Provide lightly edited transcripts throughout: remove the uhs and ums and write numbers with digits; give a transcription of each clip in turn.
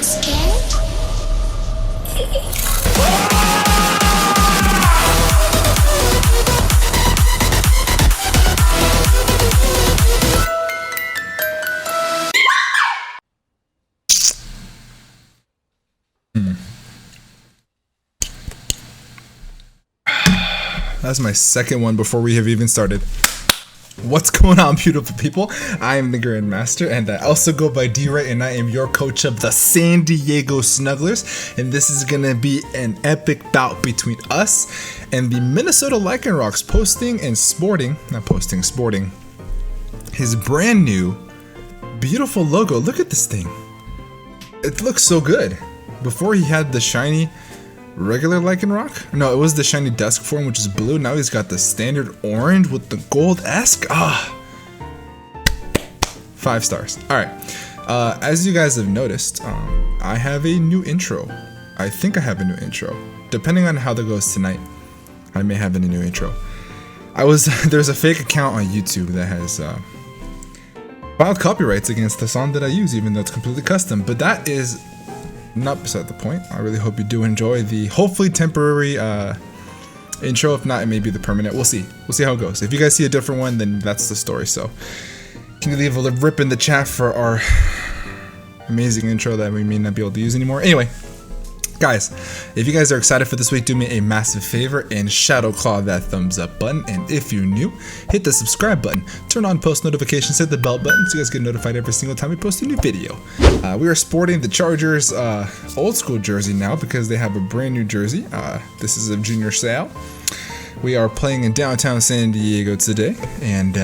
scared? That's my second one before we have even started. What's going on, beautiful people? I am the Grandmaster, and I also go by D-Ray, and I am your coach of the San Diego Snugglers. And this is gonna be an epic bout between us and the Minnesota Lycanrocs, sporting his brand new, beautiful logo. Look at this thing. It looks so good. Before he had the shiny regular Lycanroc? No, it was the shiny desk form, which is blue. Now he's got the standard orange with the gold-esque. 5 stars. Alright, as you guys have noticed, I have a new intro. I think I have a new intro. Depending on how that goes tonight, I may have a new intro. There's a fake account on YouTube that has filed copyrights against the song that I use, even though it's completely custom. But that is not beside the point. I really hope you do enjoy the hopefully temporary intro. If not, it may be the permanent. We'll see how it goes. If you guys see a different one, then that's the story. So can you leave a rip in the chat for our amazing intro that we may not be able to use anymore? Anyway, guys, if you guys are excited for this week, do me a massive favor and shadow claw that thumbs up button. And if you're new, hit the subscribe button, turn on post notifications, hit the bell button so you guys get notified every single time we post a new video. We are sporting the Chargers old school jersey now because they have a brand new jersey. This is a junior sale. We are playing in downtown San Diego today, and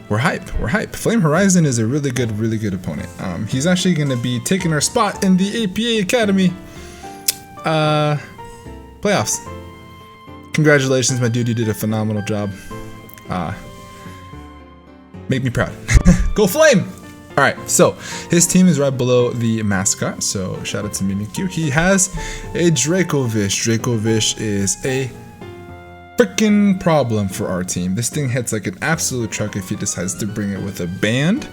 we're hype. Flame Horizon is a really good opponent. He's actually going to be taking our spot in the APA Academy playoffs. Congratulations, my dude. You did a phenomenal job. Make me proud. Go Flame! Alright, so his team is right below the mascot, so shout out to Mimikyu. He has a Dracovish. Dracovish is a freaking problem for our team. This thing hits like an absolute truck if he decides to bring it with a band.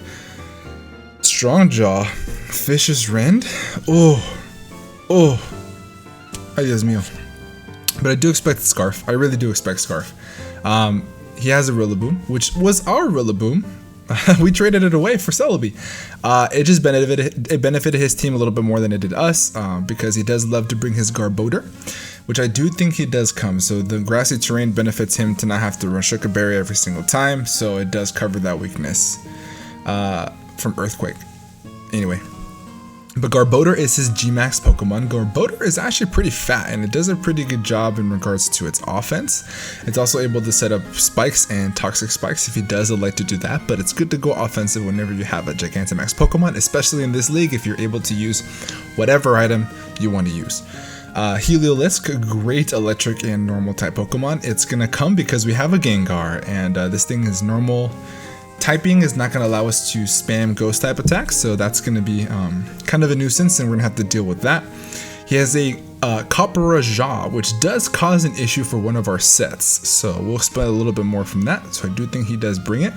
Strong Jaw, Fish's Rend. Oh, ay Dios mío. But I do expect Scarf. I really do expect Scarf. He has a Rillaboom, which was our Rillaboom. We traded it away for Silvally. It just benefited his team a little bit more than it did us, because he does love to bring his Garbodor, which I do think he does come. So the grassy terrain benefits him to not have to run Sugar Berry every single time, so it does cover that weakness from Earthquake. Anyway, but Garbodor is his G-Max Pokemon. Garbodor is actually pretty fat, and it does a pretty good job in regards to its offense. It's also able to set up spikes and toxic spikes if he does like to do that, but it's good to go offensive whenever you have a Gigantamax Pokemon, especially in this league if you're able to use whatever item you want to use. Heliolisk, great electric and normal type Pokemon. It's gonna come because we have a Gengar, and this thing is normal. Typing is not going to allow us to spam ghost type attacks, so that's going to be kind of a nuisance, and we're going to have to deal with that. He has a Copperaja, which does cause an issue for one of our sets, so we'll explain a little bit more from that. So I do think he does bring it.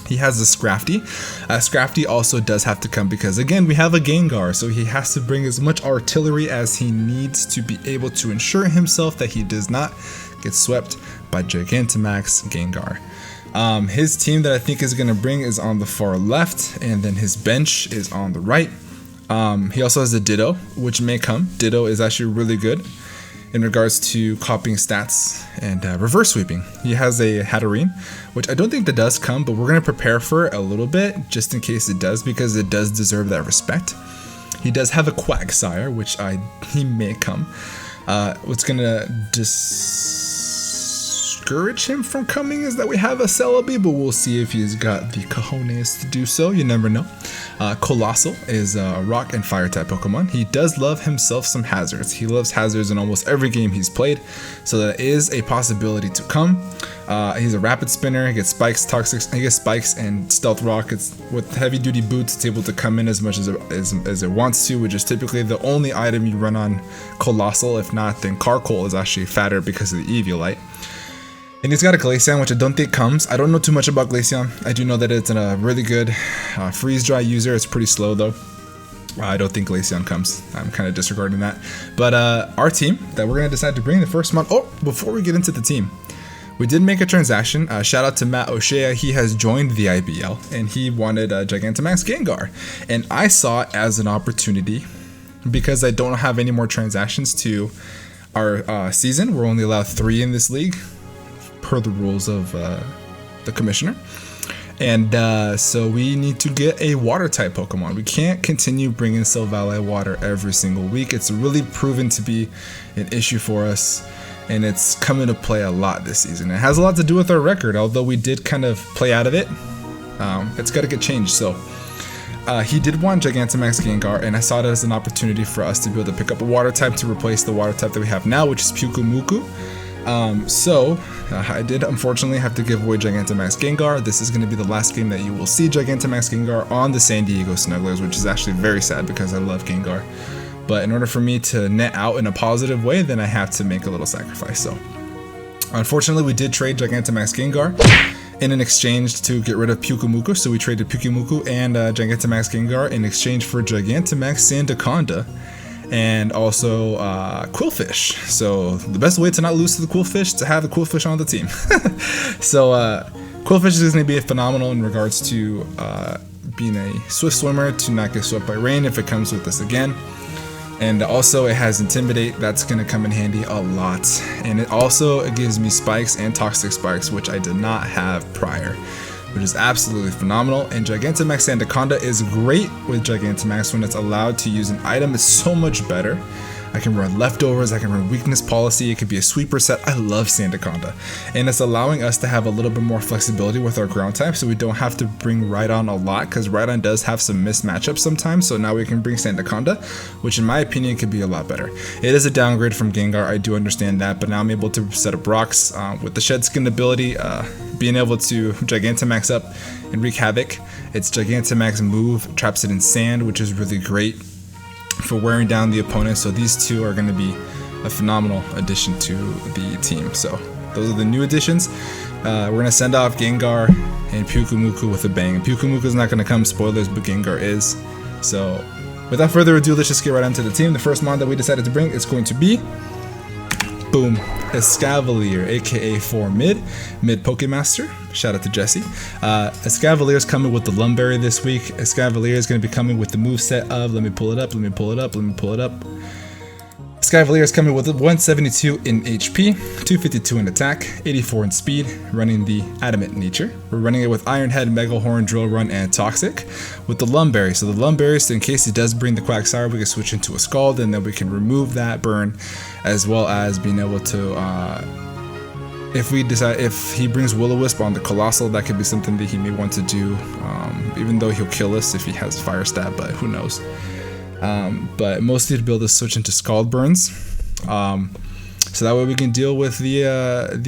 He has a Scrafty. Scrafty also does have to come because, again, we have a Gengar, so he has to bring as much artillery as he needs to be able to ensure himself that he does not get swept by Gigantamax Gengar. His team that I think is going to bring is on the far left, and then his bench is on the right. He also has a Ditto, which may come. Ditto is actually really good in regards to copying stats and reverse sweeping. He has a Hatterene, which I don't think that does come, but we're going to prepare for it a little bit just in case it does, because it does deserve that respect. He does have a Quagsire, which he may come. What's going to discourage him from coming is that we have a Celebi, but we'll see if he's got the cojones to do so. You never know. Colossal is a rock and fire type Pokemon. He does love himself some hazards. He loves hazards in almost every game he's played, so that is a possibility to come. He's a rapid spinner. He gets spikes, toxic. He gets spikes and stealth rock. It's with heavy duty boots. It's able to come in as much as it wants to, which is typically the only item you run on Colossal. If not, then Carkol is actually fatter because of the Eviolite. And he's got a Glaceon, which I don't think comes. I don't know too much about Glaceon. I do know that it's a really good freeze dry user. It's pretty slow though. I don't think Glaceon comes. I'm kind of disregarding that. But our team that we're going to decide to bring the first month. Oh, before we get into the team, we did make a transaction. Shout out to Matt O'Shea. He has joined the IBL and he wanted Gigantamax Gengar. And I saw it as an opportunity because I don't have any more transactions to our season. We're only allowed 3 in this league per the rules of the commissioner. And so we need to get a water type Pokemon. We can't continue bringing Silvally water every single week. It's really proven to be an issue for us, and it's coming to play a lot this season. It has a lot to do with our record, although we did kind of play out of it. It's got to get changed. So he did want Gigantamax Gengar, and I saw it as an opportunity for us to be able to pick up a water type to replace the water type that we have now, which is Pyukumuku. I did unfortunately have to give away Gigantamax Gengar. This is going to be the last game that you will see Gigantamax Gengar on the San Diego Snugglers, which is actually very sad because I love Gengar. But in order for me to net out in a positive way, then I have to make a little sacrifice. So unfortunately, we did trade Gigantamax Gengar in an exchange to get rid of Pyukumuku. So we traded Pyukumuku and Gigantamax Gengar in exchange for Gigantamax Sandaconda and also Quillfish. So the best way to not lose to the Quillfish is to have the Quillfish on the team. So Quillfish is going to be phenomenal in regards to being a swift swimmer to not get swept by rain if it comes with us again. And also it has Intimidate. That's going to come in handy a lot. And it also gives me spikes and toxic spikes, which I did not have prior, which is absolutely phenomenal. And Gigantamax Sandaconda is great with Gigantamax when it's allowed to use an item. It's so much better. I can run leftovers, I can run weakness policy, it could be a sweeper set. I love Sandaconda. And it's allowing us to have a little bit more flexibility with our ground type, so we don't have to bring Rhydon a lot, because Rhydon does have some missed matchups sometimes. So now we can bring Sandaconda, which in my opinion could be a lot better. It is a downgrade from Gengar, I do understand that, but now I'm able to set up rocks with the Shed Skin ability, being able to Gigantamax up and wreak havoc. Its Gigantamax move traps it in sand, which is really great for wearing down the opponent. So these two are going to be a phenomenal addition to the team. So those are the new additions. We're going to send off Gengar and Pyukumuku with a bang. Pyukumuku is not going to come, spoilers, but Gengar is. So without further ado, let's just get right onto the team. The first mon that we decided to bring is going to be, boom, Escavalier, aka 4 mid Pokemaster. Shout out to Jesse. Escavalier is coming with the Lumberry this week. Escavalier is going to be coming with the moveset of, let me pull it up. Escavalier is coming with 172 in HP, 252 in attack, 84 in speed, running the Adamant nature. We're running it with Iron Head, Mega Horn, Drill Run, and Toxic with the Lumberry. So the Lumberry, so in case he does bring the Quagsire, we can switch into a Scald, and then we can remove that burn, as well as being able to, if he brings Will-O-Wisp on the Colossal, that could be something that he may want to do, even though he'll kill us if he has Fire Stab, but who knows. But mostly to be able to switch into Scald Burns, so that way we can deal with the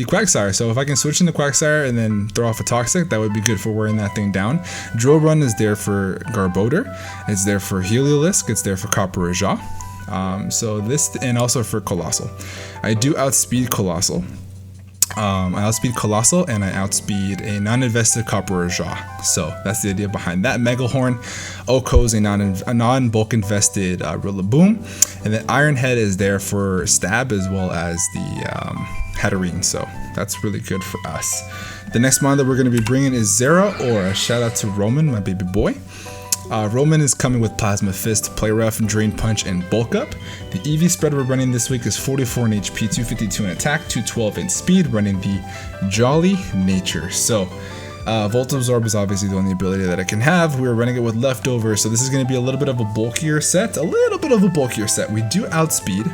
Quagsire. So if I can switch into Quagsire and then throw off a Toxic, that would be good for wearing that thing down. Drill Run is there for Garbodor, it's there for Heliolisk, it's there for Copperajah, so this, and also for Colossal. I do outspeed Colossal. I outspeed Colossal and I outspeed a non-invested Copperajah. So that's the idea behind that. Mega Horn, Oko's a non-bulk invested Rillaboom, and then Iron Head is there for stab as well as the Hatterene. So that's really good for us. The next mon that we're going to be bringing is Zeraora. Shout out to Roman, my baby boy. Roman is coming with Plasma Fist, Play Rough, Drain Punch, and Bulk Up. The EV spread we're running this week is 44 in HP, 252 in attack, 212 in speed, running the Jolly Nature. So Volt Absorb is obviously the only ability that I can have. We're running it with Leftovers, so this is going to be a little bit of a bulkier set. We do outspeed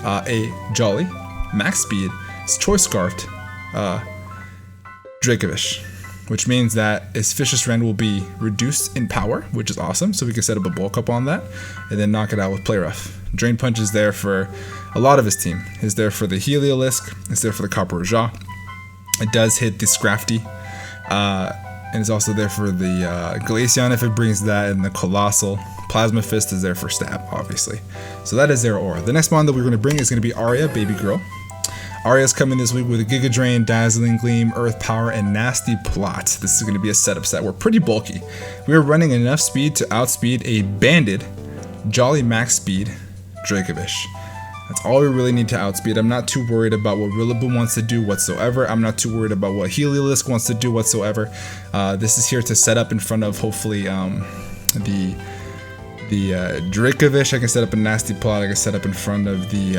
a Jolly, max speed, Choice Scarfed, Dracovish, which means that its Vicious Rend will be reduced in power, which is awesome. So we can set up a bulk up on that and then knock it out with Play Rough. Drain Punch is there for a lot of his team. It's there for the Heliolisk, it's there for the Copperajah. It does hit the Scrafty, and it's also there for the Glaceon if it brings that, and the Colossal. Plasma Fist is there for stab, obviously. So that is Zeraora. The next mon that we're going to bring is going to be Aria, Baby Girl. Aria's coming this week with a Giga Drain, Dazzling Gleam, Earth Power, and Nasty Plot. This is going to be a setup set. We're pretty bulky. We are running enough speed to outspeed a Banded Jolly max speed, Dracovish. That's all we really need to outspeed. I'm not too worried about what Rillaboom wants to do whatsoever. I'm not too worried about what Heliolisk wants to do whatsoever. This is here to set up in front of, hopefully, the Dracovish. I can set up a nasty plot. I can set up in front of the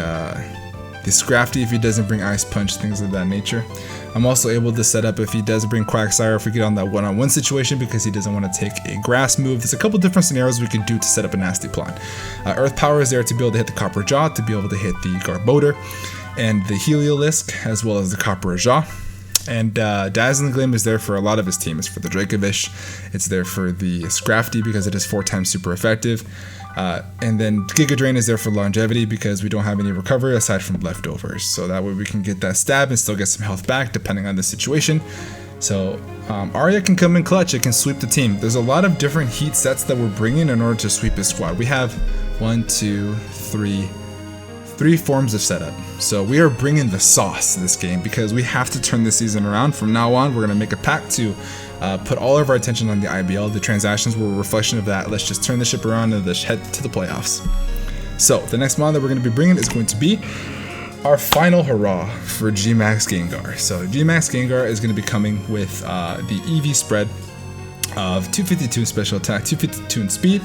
Scrafty if he doesn't bring Ice Punch, things of that nature. I'm also able to set up if he does bring Quagsire, if we get on that one-on-one situation because he doesn't want to take a grass move. There's a couple different scenarios we can do to set up a nasty plot. Earth Power is there to be able to hit the Copper Jaw, to be able to hit the Garbodor and the Heliolisk, as well as the Copper Jaw. And Dazzling Gleam is there for a lot of his team. It's for the Dracovish, it's there for the Scrafty because it is 4 times super effective. And then Giga Drain is there for longevity because we don't have any recovery aside from leftovers. So that way we can get that stab and still get some health back depending on the situation. So Arya can come in clutch, it can sweep the team. There's a lot of different heat sets that we're bringing in order to sweep his squad. We have 3 forms of setup. So we are bringing the sauce in this game because we have to turn this season around. From now on, we're going to make a pact to put all of our attention on the IBL. The transactions were a reflection of that. Let's just turn the ship around and let's head to the playoffs. So the next mod that we're going to be bringing is going to be our final hurrah for G-Max Gengar. So G-Max Gengar is going to be coming with the EV spread of 252 in special attack, 252 in speed,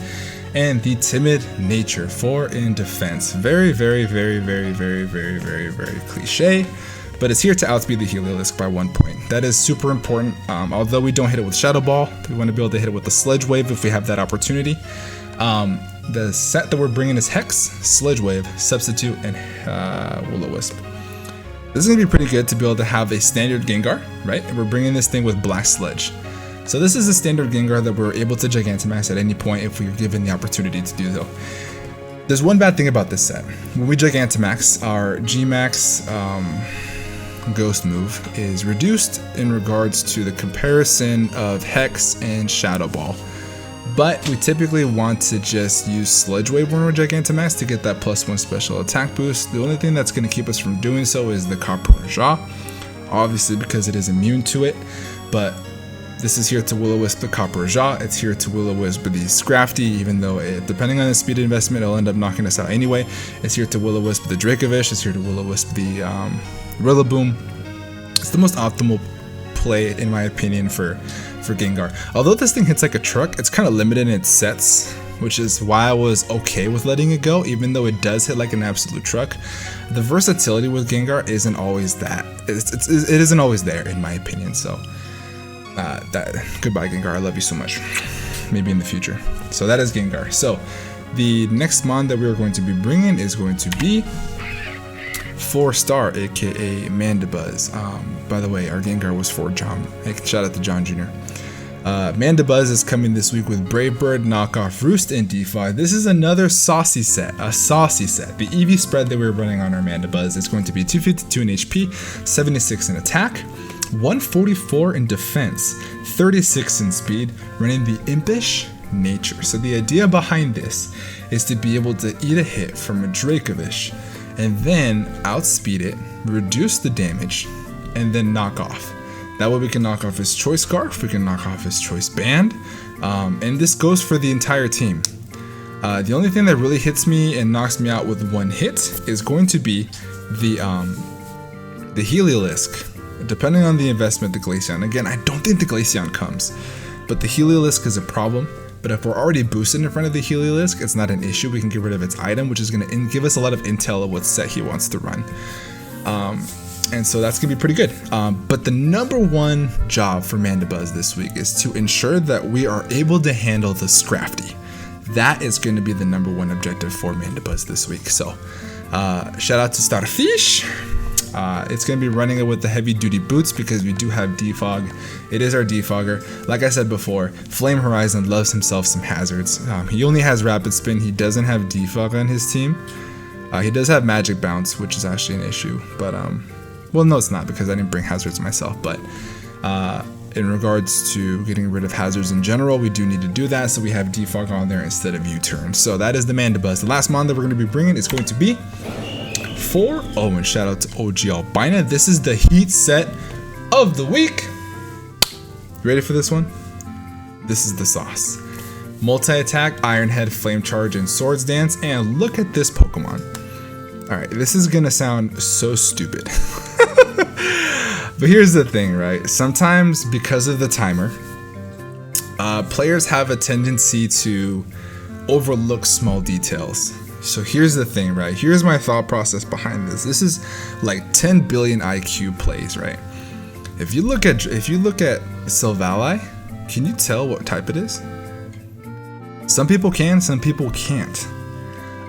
and the timid nature, 4 in defense. Very cliche, but it's here to outspeed the Heliolisk by 1 point. That is super important. Although we don't hit it with Shadow Ball, we want to be able to hit it with the Sledge Wave if we have that opportunity. The set that we're bringing is Hex, Sledge Wave, Substitute, and Will-O-Wisp. This is going to be pretty good to be able to have a standard Gengar, right? And we're bringing this thing with Black Sledge. So this is a standard Gengar that we're able to Gigantamax at any point if we're given the opportunity to do so. There's one bad thing about this set. When we Gigantamax, our G-Max Ghost move is reduced in regards to the comparison of Hex and Shadow Ball. But we typically want to just use Sledge Wave when we're Gigantamax to get that +1 special attack boost. The only thing that's going to keep us from doing so is the Copper Jaw, obviously because it is immune to it, but this is here to Will-O-Wisp the Copper Jaw. It's here to Will-O-Wisp the Scrafty, even though depending on the speed investment, it'll end up knocking us out anyway. It's here to Will-O-Wisp the Dracovish. It's here to Will-O-Wisp the Rillaboom. It's the most optimal play, in my opinion, for Gengar. Although this thing hits like a truck, it's kind of limited in its sets, which is why I was okay with letting it go, even though it does hit like an absolute truck. The versatility with Gengar isn't always that. It isn't always there, in my opinion. So. Goodbye Gengar, I love you so much. Maybe in the future. So that is Gengar. So the next mon that we're going to be bringing is going to be 4-star, aka Mandibuzz. By the way, our Gengar was for John. Shout out to John Jr. Mandibuzz is coming this week with Brave Bird, Knockoff, Roost, and Defog. This is another saucy set, a saucy set. The EV spread that we're running on our Mandibuzz is going to be 252 in HP, 76 in attack, 144 in defense, 36 in speed, running the Impish nature. So the idea behind this is to be able to eat a hit from a Dracovish and then outspeed it, reduce the damage, and then knock off. That way we can knock off his Choice Scarf, we can knock off his Choice Band, and this goes for the entire team. The only thing that really hits me and knocks me out with one hit is going to be the Heliolisk. Depending on the investment, the Glaceon. Again, I don't think the Glaceon comes, but the Heliolisk is a problem. But if we're already boosted in front of the Heliolisk, it's not an issue. We can get rid of its item, which is going to give us a lot of intel of what set he wants to run. And so that's going to be pretty good. But the number one job for Mandibuzz this week is to ensure that we are able to handle the Scrafty. That is going to be the number one objective for Mandibuzz this week. So shout out to Starfish. It's going to be running it with the heavy duty boots because we do have Defog. It is our Defogger. Like I said before, Flame Horizon loves himself some hazards. He only has Rapid Spin. He doesn't have Defog on his team. He does have Magic Bounce, which is actually an issue. But, well, no, it's not because I didn't bring hazards myself. But in regards to getting rid of hazards in general, we do need to do that. So we have Defog on there instead of U-Turn. So that is the Mandibuzz. The last mon that we're going to be bringing is going to be and shout out to OG Albina. This is the heat set of the week. You ready for this one? This is the sauce. multi-attack, Iron Head, Flame Charge, and Swords Dance. And look at this Pokemon. Alright, this is gonna sound so stupid. But here's the thing, right? Sometimes because of the timer, players have a tendency to overlook small details. So here's the thing, right? Here's my thought process behind this. This is like 10 billion IQ plays, right? If you look at Silvally, can you tell what type it is? Some people can, some people can't.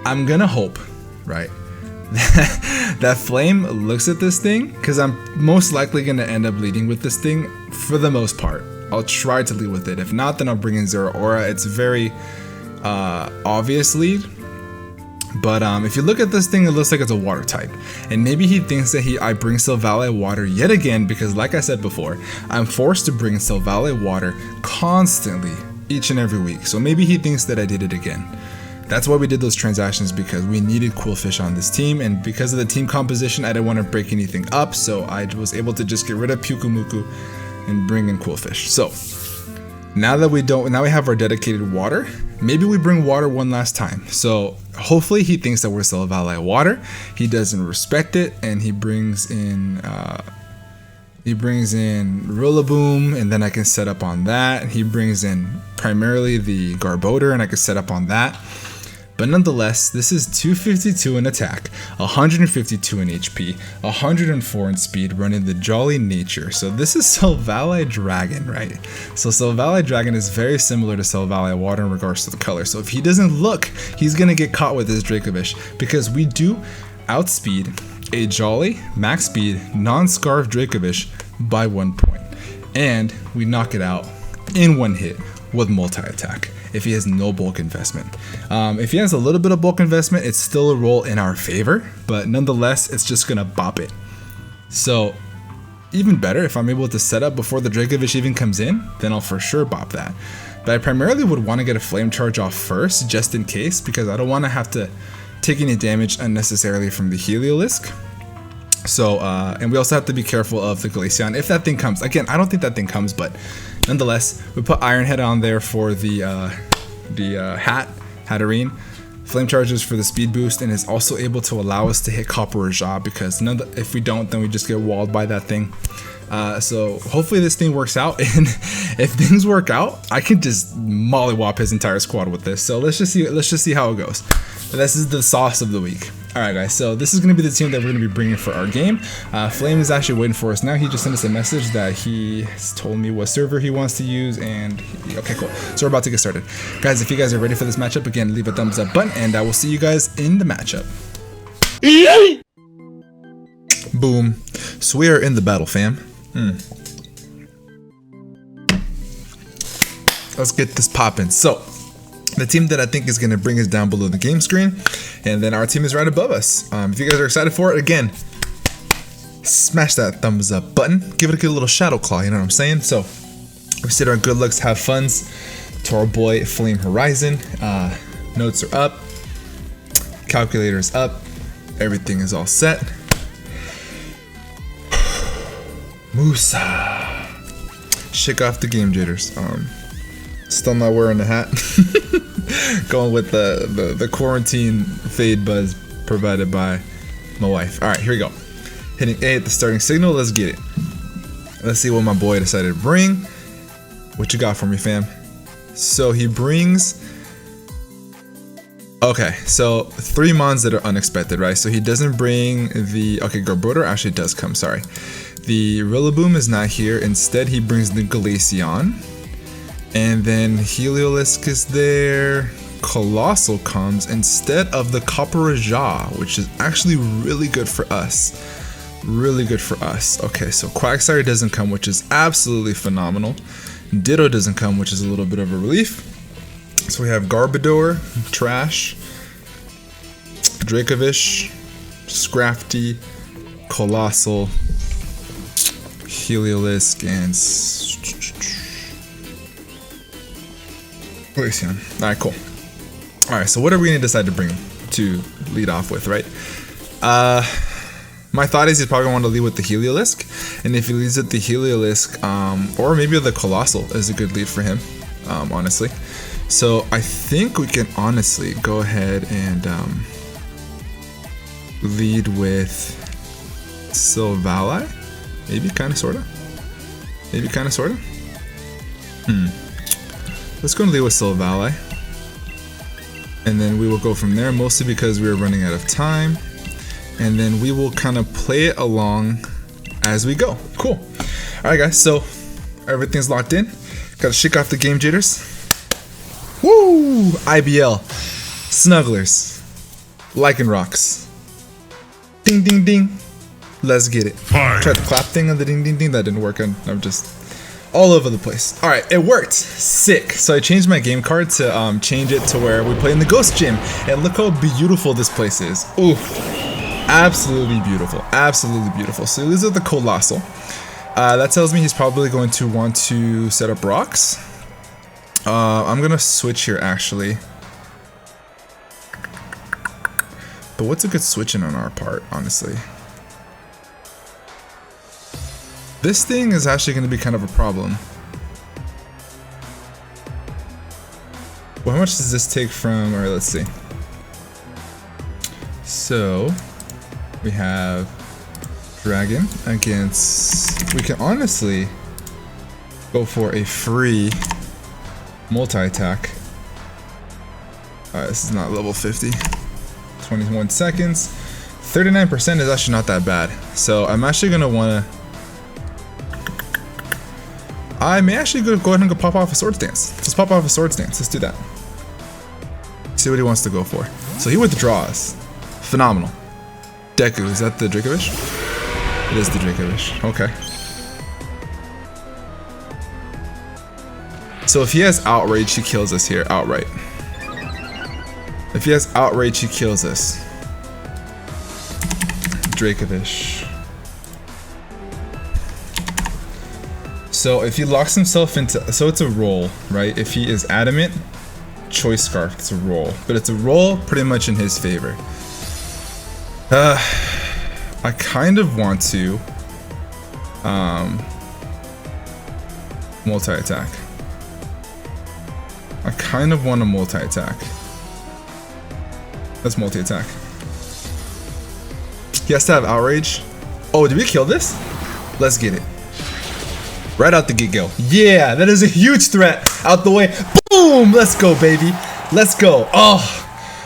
I'm gonna hope, right, that Flame looks at this thing, because I'm most likely gonna end up leading with this thing for the most part. I'll try to lead with it. If not, then I'll bring in Zero Aura. It's very obvious lead. But if you look at this thing, it looks like it's a water type. And maybe he thinks that I bring Silvally water yet again, because like I said before, I'm forced to bring Silvally water constantly, each and every week. So maybe he thinks that I did it again. That's why we did those transactions, because we needed cool fish on this team, and because of the team composition, I didn't want to break anything up, so I was able to just get rid of Pyukumuku and bring in cool fish. So now that we have our dedicated water, maybe we bring water one last time. So hopefully he thinks that we're Silvally water. He doesn't respect it, and he brings in Rillaboom, and then I can set up on that. He brings in primarily the Garbodor, and I can set up on that. But nonetheless, this is 252 in attack, 152 in HP, 104 in speed, running the Jolly Nature. So this is Silvally Dragon, right? So Silvally Dragon is very similar to Silvally Water in regards to the color. So if he doesn't look, he's gonna get caught with this Dracovish, because we do outspeed a Jolly, max speed, non-Scarf Dracovish by 1 point. And we knock it out in one hit with multi-attack if he has no bulk investment. If he has a little bit of bulk investment, it's still a roll in our favor, but nonetheless, it's just gonna bop it. So even better, if I'm able to set up before the Dracovish even comes in, then I'll for sure bop that. But I primarily would want to get a Flame Charge off first, just in case, because I don't want to have to take any damage unnecessarily from the Heliolisk. So, and we also have to be careful of the Glaceon if that thing comes. Again, I don't think that thing comes, but nonetheless, we put Iron Head on there for the Hatterene. Flame Charges for the speed boost, and is also able to allow us to hit Copper Raja, because if we don't, then we just get walled by that thing. So hopefully this thing works out, and if things work out, I can just mollywop his entire squad with this. So let's just see how it goes. But this is the sauce of the week. Alright guys, so this is going to be the team that we're going to be bringing for our game. Flame is actually waiting for us now. He just sent us a message that he has told me what server he wants to use, and okay, cool. So we're about to get started. Guys, if you guys are ready for this matchup, again, leave a thumbs up button, and I will see you guys in the matchup. Boom. So we are in the battle, fam. Let's get this popping. So the team that I think is going to bring us down below the game screen, and then our team is right above us. If you guys are excited for it, again, smash that thumbs up button. Give it a good little shadow claw, you know what I'm saying? So we said our good looks have funs to our boy Flame Horizon. Notes are up, calculator's up, everything is all set. Musa. Shake off the game jitters. Still not wearing the hat. Going with the quarantine fade buzz provided by my wife. Alright, here we go. Hitting A at the starting signal. Let's get it. Let's see what my boy decided to bring. What you got for me, fam? So he brings... Okay, so 3 mons that are unexpected, right? So he doesn't bring the... Okay, Garbodor actually does come, sorry. The Rillaboom is not here. Instead, he brings the Glaceon. And then Heliolisk is there. Colossal comes instead of the Copper Raja, which is actually really good for us. Really good for us. Okay, so Quagsire doesn't come, which is absolutely phenomenal. Ditto doesn't come, which is a little bit of a relief. So we have Garbodor, Trash, Dracovish, Scrafty, Colossal, Heliolisk, and Glaceon. Alright, cool. Alright, so what are we going to decide to bring to lead off with, right? My thought is he's probably going to want to lead with the Heliolisk. And if he leads with the Heliolisk, or maybe the Colossal is a good lead for him, honestly. So I think we can honestly go ahead and lead with Silvally. Maybe, kind of, sort of. Maybe, kind of, sort of. Let's go and lead with Silvally. And then we will go from there, mostly because we are running out of time. And then we will kind of play it along as we go. Cool. Alright guys, so everything's locked in. Gotta shake off the game jitters. Woo! IBL, Snugglers, Lycanrocs. Ding ding ding. Let's get it. Fine. Tried the clap thing on the ding ding ding, that didn't work. I'm just all over the place. Alright, it worked. Sick. So I changed my game card to change it to where we play in the Ghost Gym. And look how beautiful this place is. Ooh. Absolutely beautiful. Absolutely beautiful. So these are the Colossal. That tells me he's probably going to want to set up rocks. I'm gonna switch here actually. But what's a good switching on our part, honestly? This thing is actually gonna be kind of a problem. Well, how much does this take from, alright, let's see. So, we have Dragon against, we can honestly go for a free multi-attack. Alright, this is not level 50. 21 seconds. 39% is actually not that bad. So I'm actually gonna wanna, I may actually go ahead and go pop off a Swords Dance. Let's pop off a Swords Dance. Let's do that. See what he wants to go for. So he withdraws. Phenomenal. Deku, is that the Dracovish? It is the Dracovish. Okay. So if he has Outrage, he kills us here outright. If he has Outrage, he kills us. Dracovish. So if he locks himself into, so it's a roll, right? If he is Adamant, Choice Scarf, it's a roll. But it's a roll pretty much in his favor. I kind of want to multi-attack. I kind of want to multi-attack. Let's multi-attack. He has to have Outrage. Oh, did we kill this? Let's get it. Right out the get-go. Yeah, that is a huge threat. Out the way. Boom! Let's go, baby. Let's go. Oh,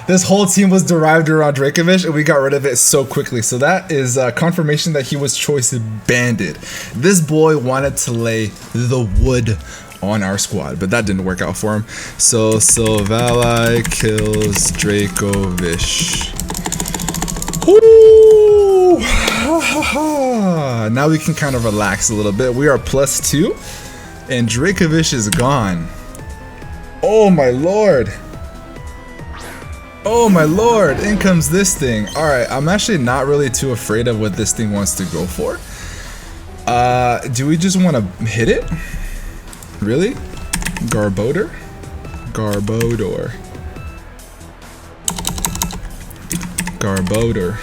this whole team was derived around Dracovish, and we got rid of it so quickly. So that is confirmation that he was Choice Banded. This boy wanted to lay the wood on our squad, but that didn't work out for him. So Silvally kills Dracovish. Woo! Now we can kind of relax a little bit. We are +2, and Dracovish is gone. Oh my lord. Oh my lord, in comes this thing. Alright, I'm actually not really too afraid of what this thing wants to go for. Do we just want to hit it? Really? Garbodor? Garbodor. Garbodor.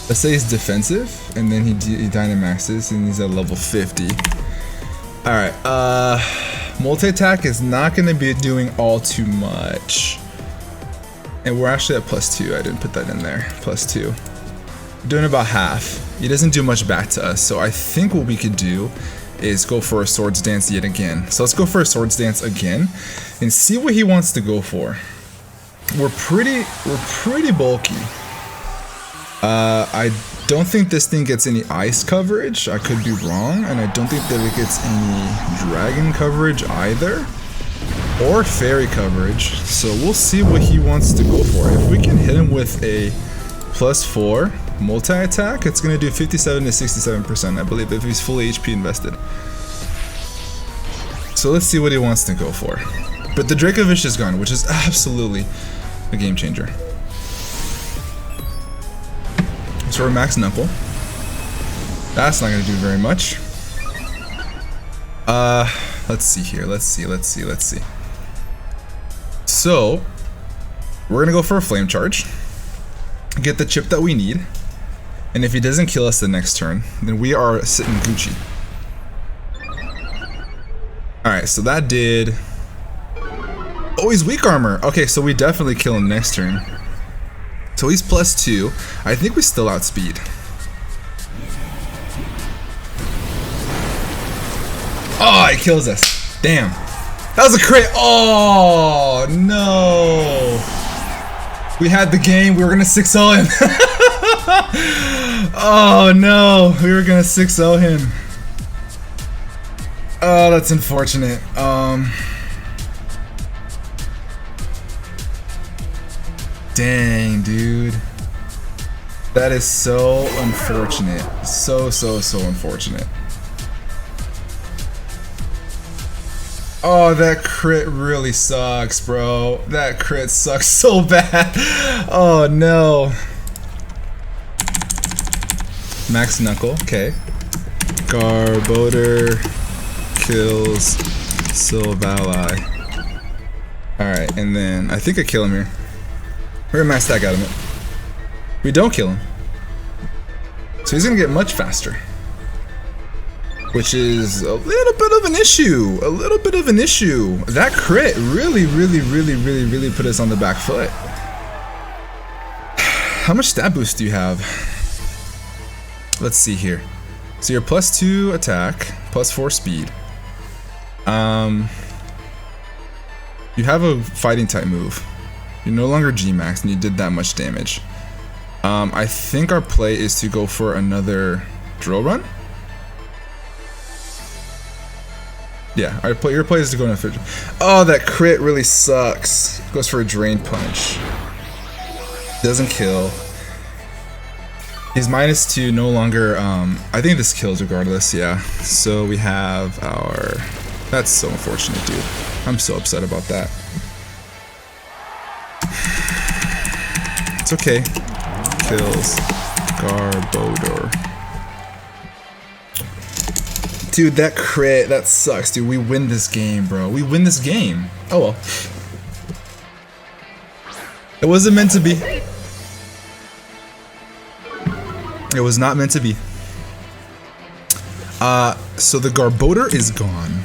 Let's say he's defensive, and then he Dynamaxes, and he's at level 50. Alright, multi-attack is not going to be doing all too much. And we're actually at +2. I didn't put that in there. +2. Doing about half. He doesn't do much back to us, so I think what we could do is go for a Swords Dance yet again. So let's go for a Swords Dance again and see what he wants to go for. We're pretty bulky. I don't think this thing gets any ice coverage. I could be wrong, and I don't think that it gets any dragon coverage either, or fairy coverage. So we'll see what he wants to go for. If we can hit him with a +4 multi-attack, it's going to do 57 to 67%, I believe, if he's fully HP invested. So let's see what he wants to go for. But the Dracovish is gone, which is absolutely a game changer. So we're max Knuckle. That's not going to do very much. Let's see here. Let's see. So we're going to go for a Flame Charge. Get the chip that we need. And if he doesn't kill us the next turn, then we are sitting Gucci. Alright, so that did Oh, he's weak armor. Okay, so we definitely kill him next turn. So he's +2. I think we still outspeed. Oh, it kills us. Damn. That was a crit. Oh, no. We had the game. We were going to 6-0 him. Oh, no. We were going to 6-0 him. Oh, that's unfortunate. Dang, dude. That is so unfortunate. So unfortunate. Oh, that crit really sucks, bro. That crit sucks so bad. Oh, no. Max Knuckle, okay. Garbodor kills Silvally. Alright, and then I think I kill him here. We're gonna max attack out of it. We don't kill him. So he's gonna get much faster. Which is a little bit of an issue. A little bit of an issue. That crit really put us on the back foot. How much stat boost do you have? Let's see here. So you're +2 attack, +4 speed. You have a fighting type move. You're no longer G-Max and you did that much damage. I think our play is to go for another drill run. Yeah, your play is to go in a fidget. Oh, that crit really sucks. Goes for a drain punch. Doesn't kill. He's -2, no longer, I think this kills regardless, yeah. So we have our, that's so unfortunate, dude. I'm so upset about that. It's okay. Kills Garbodor. Dude, that crit, that sucks, dude. We win this game, bro. We win this game. Oh well. It wasn't meant to be. It was not meant to be. So the Garbodor is gone.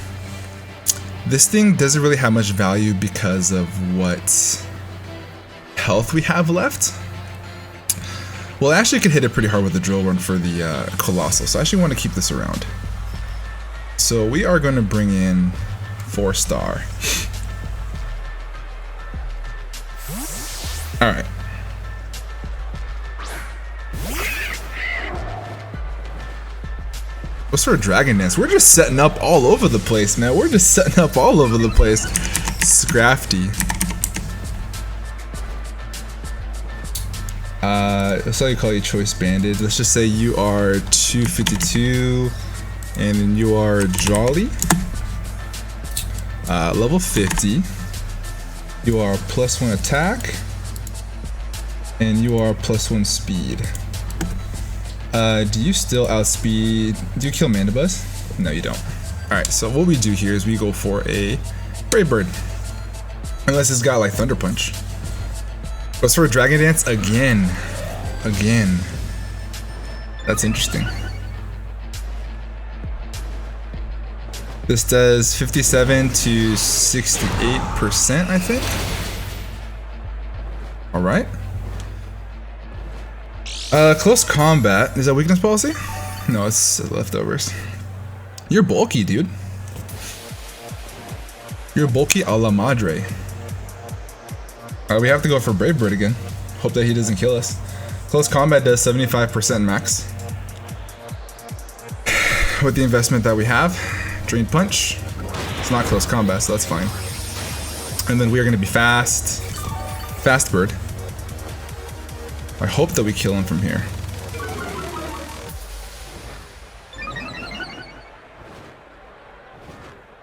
This thing doesn't really have much value because of what health we have left. Well, I actually could hit it pretty hard with the drill run for the Colossal, so I actually want to keep this around. So we are going to bring in 4-star. Alright. What's for a Dragon Dance? We're just setting up all over the place, man. We're just setting up all over the place. Scrafty. That's how you call you Choice Banded. Let's just say you are 252, and then you are Jolly. Level 50. You are +1 attack, and you are +1 speed. Do you still outspeed? Do you kill Mandibuzz? No, you don't. Alright, so what we do here is we go for a Brave Bird. Unless it's got like Thunder Punch. Goes for a Dragon Dance again. Again. That's interesting. This does 57 to 68%, I think. Alright. Close combat. Is that weakness policy? No, it's leftovers. You're bulky, dude. You're bulky a la madre. We have to go for Brave Bird again. Hope that he doesn't kill us. Close combat does 75% max. With the investment that we have. Drain Punch. It's not close combat, so that's fine. And then we are going to be fast. Fast Bird. I hope that we kill him from here.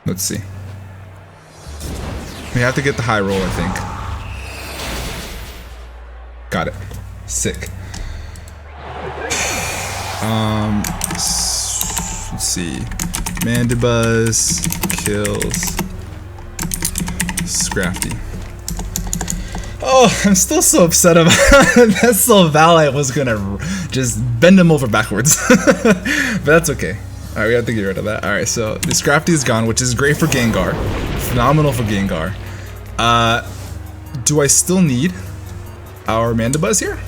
Let's see. We have to get the high roll, I think. Got it. Sick. Let's see. Mandibuzz kills Scrafty. Oh, I'm still so upset about that. Silvally was gonna just bend him over backwards. But that's okay. Alright, we have to get rid of that. Alright, so the Scrafty is gone, which is great for Gengar. Phenomenal for Gengar. Do I still need our Mandibuzz here?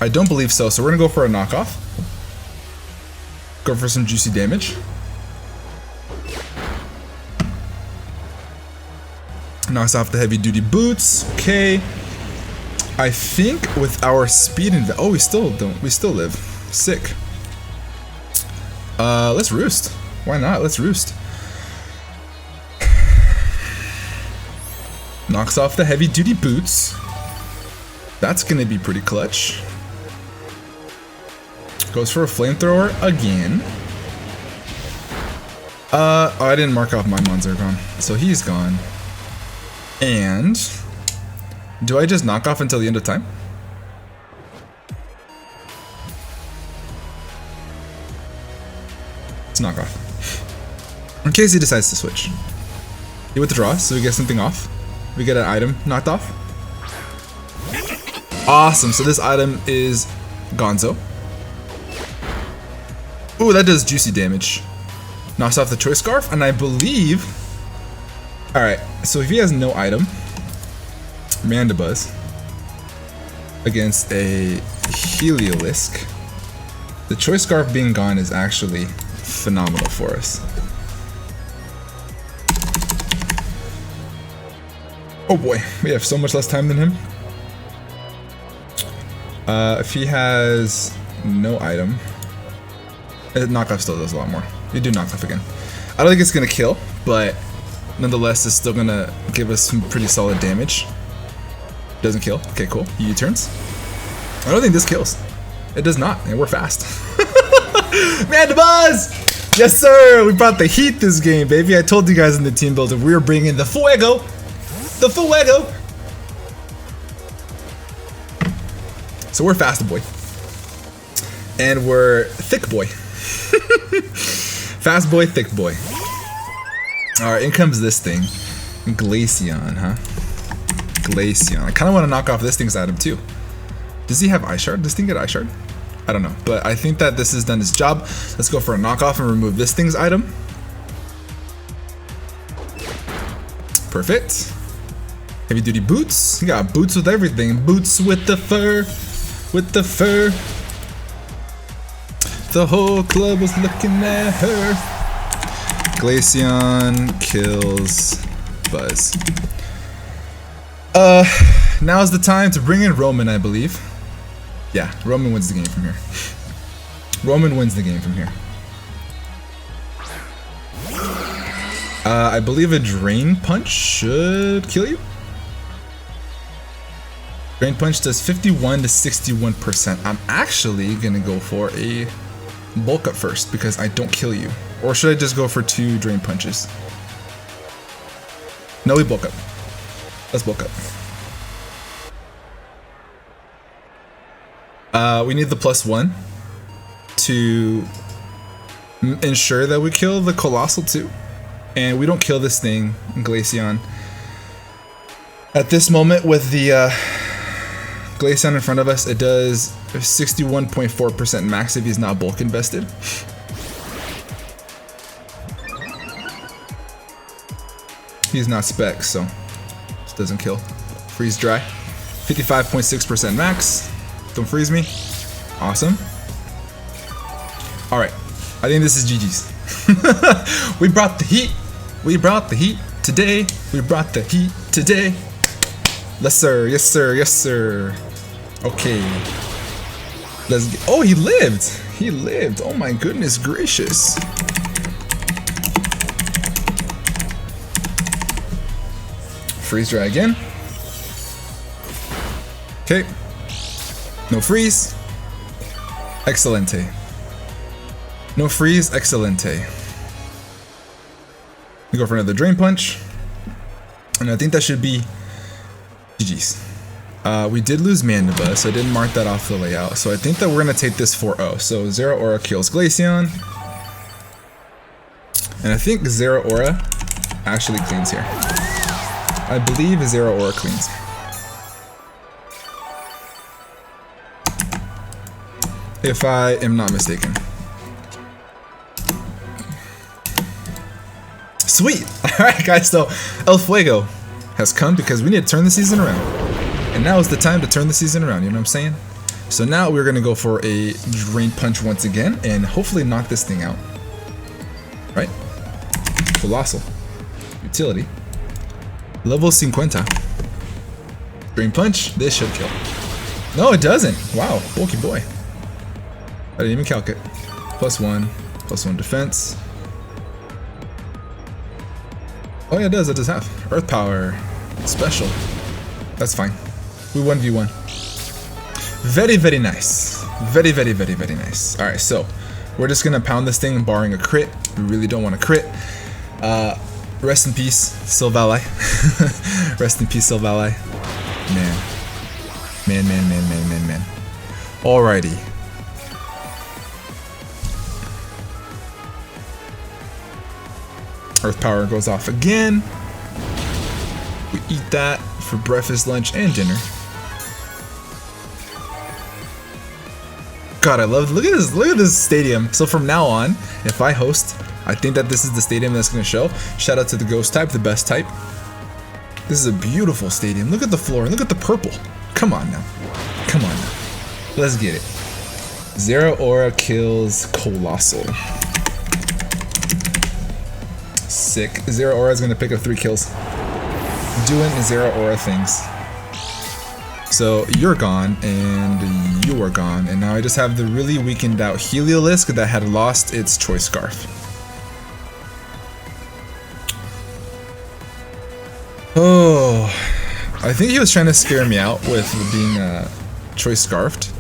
I don't believe so, so we're gonna go for a knockoff. Go for some juicy damage. Knocks off the heavy duty boots. Okay. I think with our speed and oh, we still live. Sick. Let's roost. Why not? Let's roost. Knocks off the heavy duty boots. That's gonna be pretty clutch. Goes for a flamethrower again. Oh, I didn't mark off my Monzergon, so he's gone. And do I just knock off until the end of time? Let's knock off. In case he decides to switch. He withdraws, so we get something off. We get an item knocked off. Awesome, so this item is Gonzo. Ooh, that does juicy damage. Knocks off the Choice Scarf, and I believe... Alright, so if he has no item, Mandibuzz against a Heliolisk, the Choice Scarf being gone is actually phenomenal for us. Oh boy, we have so much less time than him. If he has no item, knockoff still does a lot more. We do knockoff again. I don't think it's gonna kill, but nonetheless, it's still gonna give us some pretty solid damage. Doesn't kill. Okay, cool. He U-turns. I don't think this kills. It does not, and we're fast. Mandibuzz! Yes, sir! We brought the heat this game, baby. I told you guys in the team builder we were bringing the fuego. The fuego. So we're fast, boy. And we're thick, boy. Fast boy, thick boy. Alright, in comes this thing. Glaceon, huh? Glaceon. I kind of want to knock off this thing's item too. Does he have Eye Shard? Does this thing get Eye Shard? I don't know, but I think that this has done its job. Let's go for a knockoff and remove this thing's item. Perfect. Heavy duty boots. You got boots with everything. Boots with the fur. With the fur. The whole club was looking at her. Glaceon kills Buzz. Now's the time to bring in Roman, I believe. Yeah, Roman wins the game from here. Roman wins the game from here. I believe a Drain Punch should kill you. Drain Punch does 51 to 61%. I'm actually gonna go for a Bulk Up first because I don't kill you. Or should I just go for 2 Drain Punches? No, we Bulk Up. Let's Bulk Up. We need the +1 to ensure that we kill the Colossal too. And we don't kill this thing, Glaceon. At this moment with the Glaceon in front of us, it does 61.4% max if he's not bulk invested. He's not spec, so this doesn't kill. Freeze dry. 55.6% max. Don't freeze me. Awesome. Alright. I think this is GG's. We brought the heat. We brought the heat today. We brought the heat today. Yes, sir. Yes, sir. Yes, sir. Okay. Let's get. Oh, he lived. He lived. Oh my goodness gracious. Freeze dry again. Okay. No freeze. Excelente. No freeze. Excelente. We go for another Drain Punch. And I think that should be GG's. We did lose Mandibuzz, so I didn't mark that off the layout. So I think that we're going to take this 4-0. So Zero Aura kills Glaceon. And I think Zero Aura actually cleans here. I believe Zero Aura cleans. If I am not mistaken. Sweet! Alright guys, so El Fuego has come because we need to turn the season around. And now is the time to turn the season around, you know what I'm saying? So now we're going to go for a Drain Punch once again and hopefully knock this thing out. Right? Colossal. Utility. Level 50. Drain Punch. This should kill. No, it doesn't. Wow. Bulky boy. I didn't even calc it. +1. +1 defense. Oh yeah, it does. It does have. Earth Power. Special. That's fine. We 1v1. Very, very nice. Very, very, very, very nice. Alright, so we're just gonna pound this thing barring a crit. We really don't want to crit. Rest in peace, Silvally. Rest in peace, Silvally. Man. Alrighty. Earth Power goes off again. We eat that for breakfast, lunch, and dinner. God, I love. Look at this stadium. So from now on, if I host, I think that this is the stadium that's going to show. Shout out to the Ghost type, the best type. This is a beautiful stadium. Look at the floor. Look at the purple. Come on now. Come on now. Let's get it. Zero Aura kills Colossal. Sick. Zero Aura is going to pick up 3 kills. Doing Zero Aura things. So you're gone and you are gone, and now I just have the really weakened out Heliolisk that had lost its Choice Scarf. Oh, I think he was trying to scare me out with being Choice Scarfed,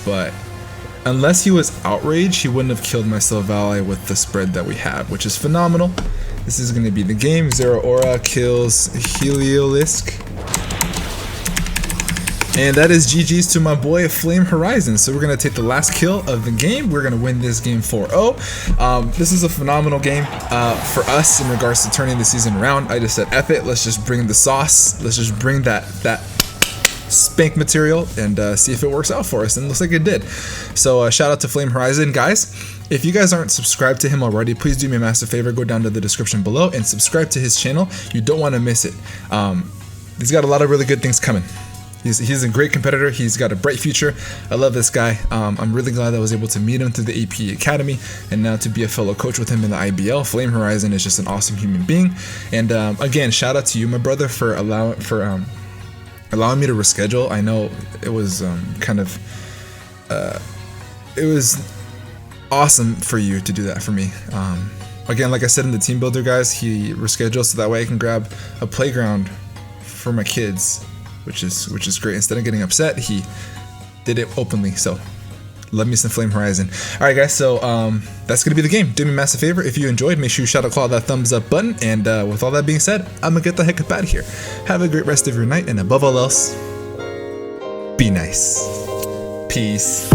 but unless he was outraged, he wouldn't have killed my Silvally with the spread that we have, which is phenomenal. This is going to be the game. Zero Aura kills Heliolisk. And that is GG's to my boy Flame Horizon. So we're going to take the last kill of the game. We're going to win this game 4-0. This is a phenomenal game for us in regards to turning the season around. I just said, F it, let's just bring the sauce. Let's just bring that spank material and see if it works out for us. And it looks like it did. So shout out to Flame Horizon. Guys, if you guys aren't subscribed to him already, please do me a massive favor. Go down to the description below and subscribe to his channel. You don't want to miss it. He's got a lot of really good things coming. He's a great competitor. He's got a bright future. I love this guy. I'm really glad that I was able to meet him through the AP Academy and now to be a fellow coach with him in the IBL. Flame Horizon is just an awesome human being. And again, shout out to you, my brother, for allowing me to reschedule. I know it was it was awesome for you to do that for me. Again, like I said in the team builder, guys, he rescheduled so that way I can grab a playground for my kids. Which is great. Instead of getting upset, he did it openly. So love me some Flame Horizon. Alright guys, so that's gonna be the game. Do me a massive favor. If you enjoyed, make sure you shout out, claw that thumbs up button. And with all that being said, I'm gonna get the heck up out of here. Have a great rest of your night, and above all else, be nice. Peace.